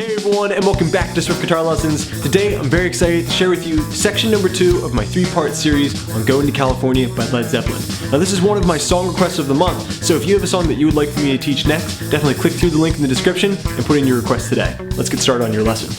Hey everyone, and welcome back to Swift Guitar Lessons. Today I'm very excited to share with you section number 2 of my 3-part series on Going to California by Led Zeppelin. Now this is one of my song requests of the month, so if you have a song that you would like for me to teach next, definitely click through the link in the description and put in your request today. Let's get started on your lesson.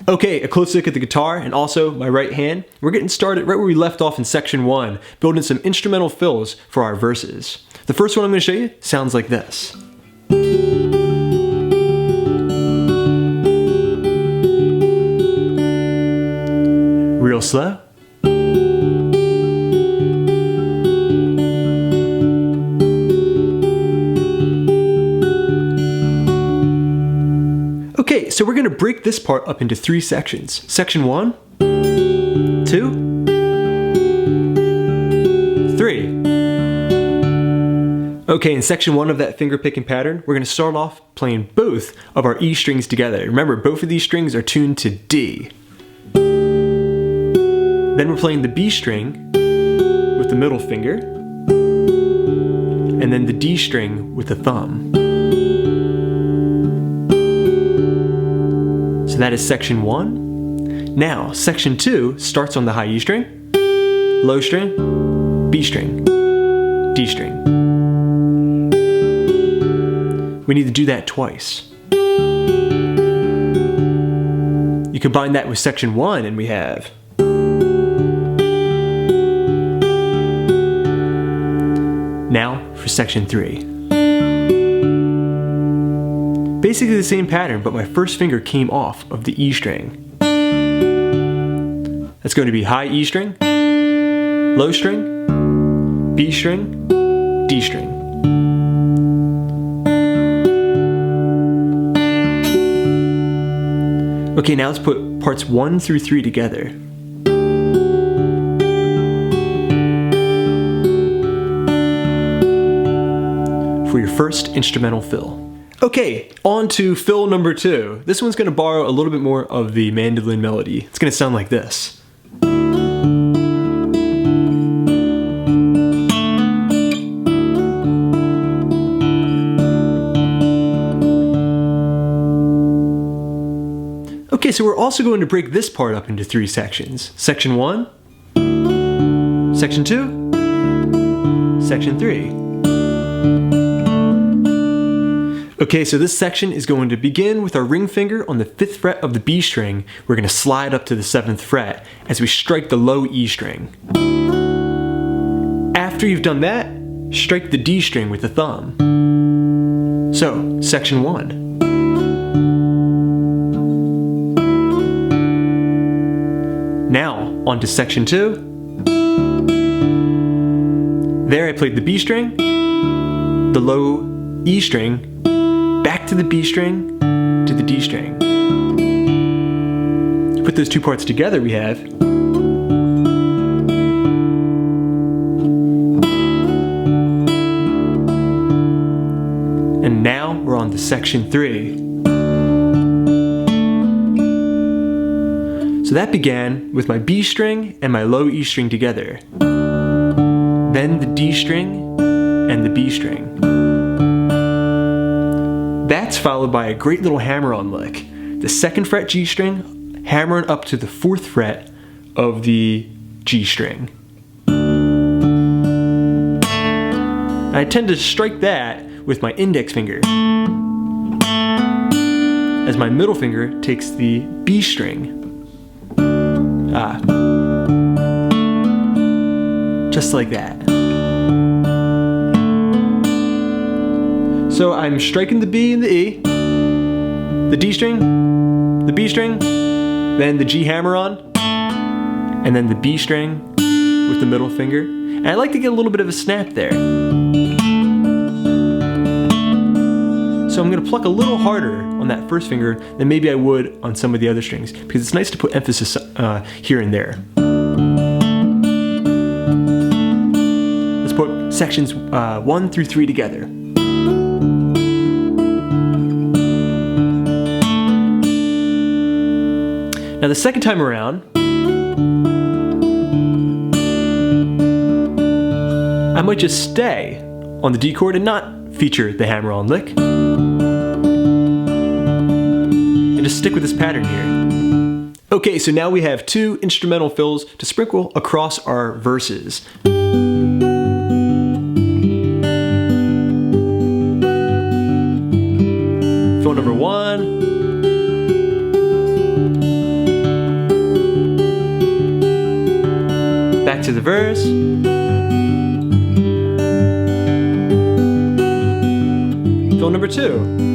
Okay, a close look at the guitar and also my right hand. We're getting started right where we left off in section 1, building some instrumental fills for our verses. The first one I'm going to show you sounds like this. Real slow. Okay, so we're going to break this part up into 3 sections. Section 1, 2, 3. Okay, in section 1 of that finger picking pattern, we're going to start off playing both of our E strings together. Remember, both of these strings are tuned to D. Then we're playing the B string with the middle finger, and then the D string with the thumb. So that is section 1. Now, section 2 starts on the high E string, low string, B string, D string. We need to do that twice. You combine that with section 1 and we have now for section 3. Basically the same pattern, but my first finger came off of the E string. That's going to be high E string, low string, B string, D string. Okay, now let's put parts 1 through 3 together. For your first instrumental fill. Okay, on to fill number 2. This one's going to borrow a little bit more of the mandolin melody. It's going to sound like this. Okay, so we're also going to break this part up into 3 sections. Section 1, Section 2, Section 3. Okay, so this section is going to begin with our ring finger on the 5th fret of the B string. We're going to slide up to the 7th fret as we strike the low E string. After you've done that, strike the D string with the thumb. So, section 1. Now, on to section 2. There I played the B string, the low E string, back to the B string, to the D string. You put those 2 parts together, we have and now we're on to section 3. So that began with my B string and my low E string together. Then the D string and the B string. That's followed by a great little hammer-on lick. The 2nd fret G string hammering up to the 4th fret of the G string. I tend to strike that with my index finger, as my middle finger takes the B string. Just like that. So I'm striking the B and the E, the D string, the B string, then the G hammer on, and then the B string with the middle finger. And I like to get a little bit of a snap there. So I'm going to pluck a little harder on that first finger than maybe I would on some of the other strings, because it's nice to put emphasis here and there. sections 1 through 3 together. Now the second time around, I might just stay on the D chord and not feature the hammer-on lick, and just stick with this pattern here. Okay, so now we have 2 instrumental fills to sprinkle across our verses. Fill number 1. Back to the verse. Fill number 2.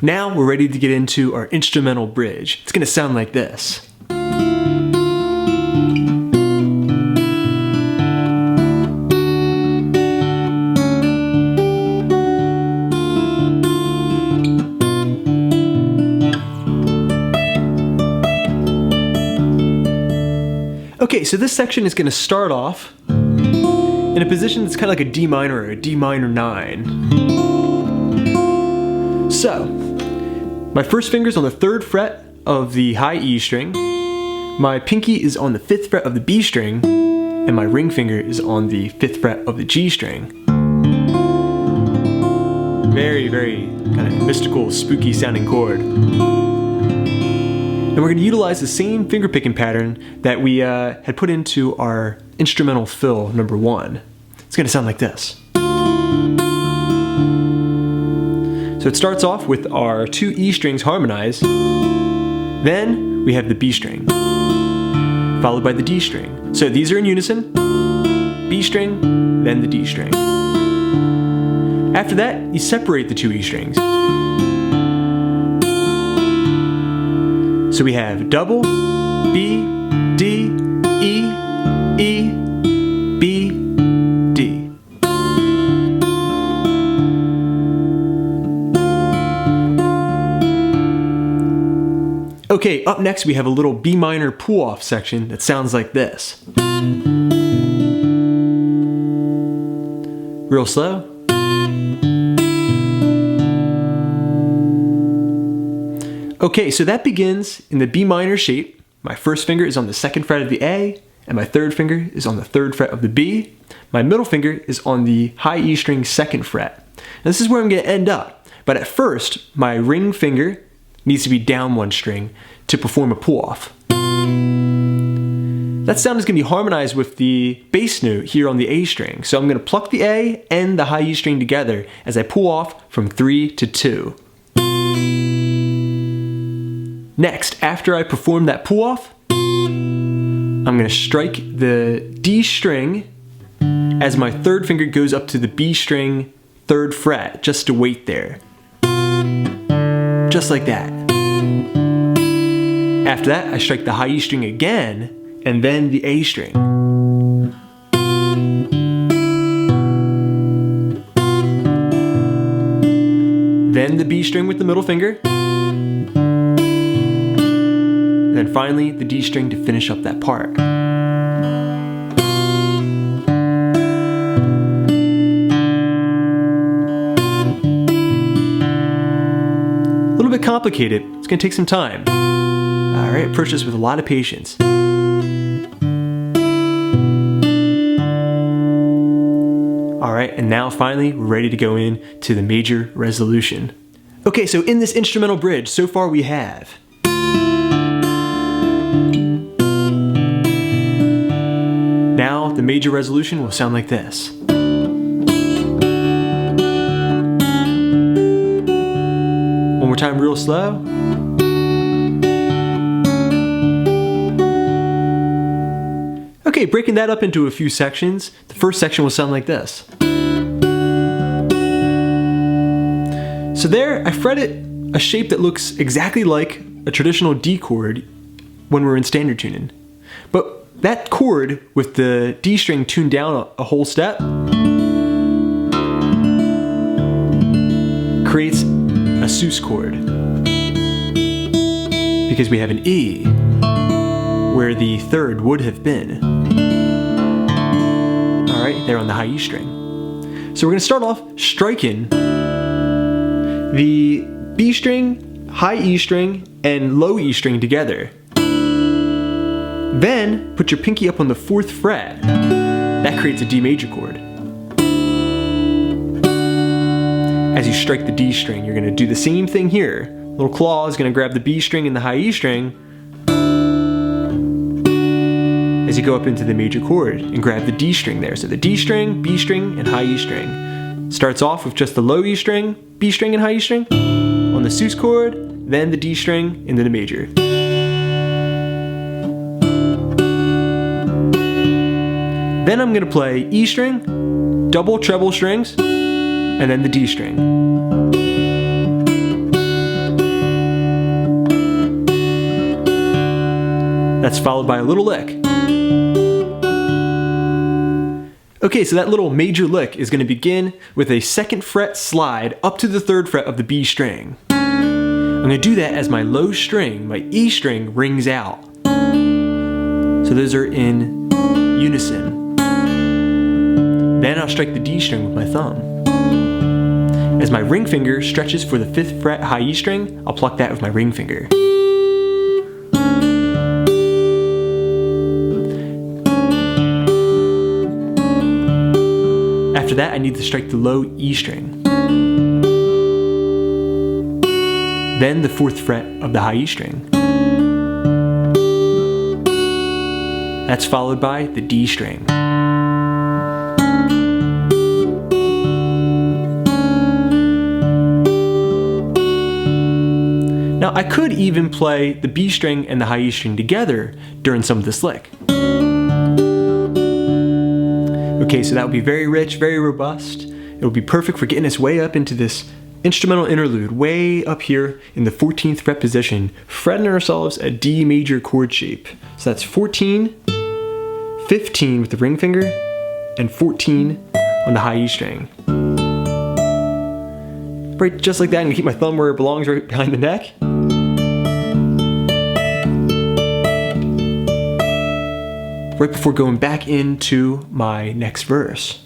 Now we're ready to get into our instrumental bridge. It's going to sound like this. Okay, so this section is going to start off in a position that's kind of like a D minor or a D minor 9. So, my first finger is on the 3rd fret of the high E string, my pinky is on the 5th fret of the B string, and my ring finger is on the 5th fret of the G string. Very, very kind of mystical, spooky sounding chord. And we're going to utilize the same finger picking pattern that we had put into our instrumental fill number 1. It's going to sound like this. So it starts off with our 2 E strings harmonized, then we have the B string, followed by the D string. So these are in unison, B string, then the D string. After that, you separate the 2 E strings. So we have double, B, D, E, E, B, D. Okay, up next we have a little B minor pull-off section that sounds like this. Real slow. Okay, so that begins in the B minor shape. My first finger is on the 2nd fret of the A, and my 3rd finger is on the 3rd fret of the B. My middle finger is on the high E string 2nd fret. And this is where I'm going to end up. But at first, my ring finger needs to be down 1 string to perform a pull-off. That sound is going to be harmonized with the bass note here on the A string. So I'm going to pluck the A and the high E string together as I pull off from 3 to 2. Next, after I perform that pull-off, I'm going to strike the D string as my 3rd finger goes up to the B string 3rd fret, just to wait there. Just like that. After that, I strike the high E string again, and then the A string. Then the B string with the middle finger. And then finally, the D string to finish up that part. A little bit complicated. It's going to take some time. Alright, approach this with a lot of patience. Alright, and now finally we're ready to go in to the major resolution. Okay, so in this instrumental bridge, so far we have now the major resolution will sound like this. One more time real slow. Okay, breaking that up into a few sections, the first section will sound like this. So there, I fretted a shape that looks exactly like a traditional D chord when we're in standard tuning. But that chord with the D string tuned down a whole step creates a sus chord. because we have an E where the third would have been. Alright, there on the high E string. So we're going to start off striking the B string, high E string, and low E string together. Then put your pinky up on the 4th fret. That creates a D major chord. As you strike the D string, you're going to do the same thing here. Little claw is going to grab the B string and the high E string as you go up into the major chord and grab the D string there. So the D string, B string, and high E string. Starts off with just the low E string, B string, and high E string on the sus chord, then the D string, and then the major. Then I'm going to play E string, double treble strings, and then the D string. That's followed by a little lick. Okay, so that little major lick is going to begin with a 2nd fret slide up to the 3rd fret of the B string. I'm going to do that as my low string, my E string, rings out. So those are in unison. Then I'll strike the D string with my thumb. As my ring finger stretches for the 5th fret high E string, I'll pluck that with my ring finger. After that, I need to strike the low E string. Then the 4th fret of the high E string. That's followed by the D string. Now I could even play the B string and the high E string together during some of this lick. Okay, so that would be very rich, very robust. It would be perfect for getting us way up into this instrumental interlude, way up here in the 14th fret position, fretting ourselves a D major chord shape. So that's 14, 15 with the ring finger, and 14 on the high E string. Right, just like that, I'm gonna keep my thumb where it belongs, right behind the neck. Right before going back into my next verse.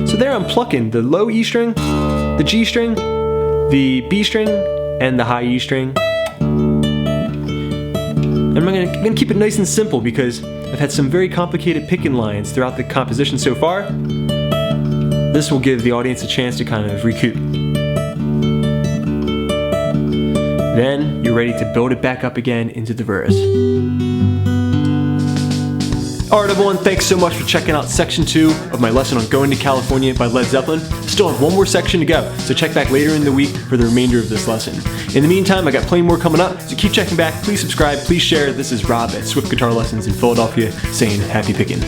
So there I'm plucking the low E string, the G string, the B string, and the high E string. And I'm gonna keep it nice and simple because I've had some very complicated picking lines throughout the composition so far. This will give the audience a chance to kind of recoup. Then you're ready to build it back up again into the verse. Alright everyone, thanks so much for checking out section 2 of my lesson on Going to California by Led Zeppelin. I still have one more section to go, so check back later in the week for the remainder of this lesson. In the meantime, I got plenty more coming up, so keep checking back, please subscribe, please share. This is Rob at Swift Guitar Lessons in Philadelphia saying happy picking.